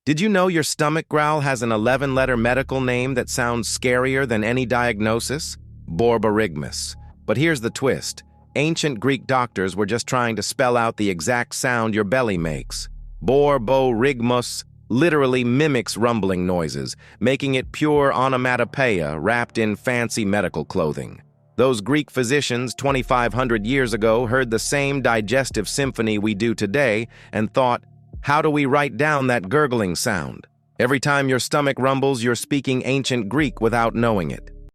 Did you know your stomach growl has an 11-letter medical name that sounds scarier than any diagnosis? Borborygmus. But here's the twist. Ancient Greek doctors were just trying to spell out the exact sound your belly makes. Borborygmus literally mimics rumbling noises, making it pure onomatopoeia wrapped in fancy medical clothing. Those Greek physicians 2,500 years ago heard the same digestive symphony we do today and thought, how do we write down that gurgling sound? Every time your stomach rumbles, you're speaking ancient Greek without knowing it.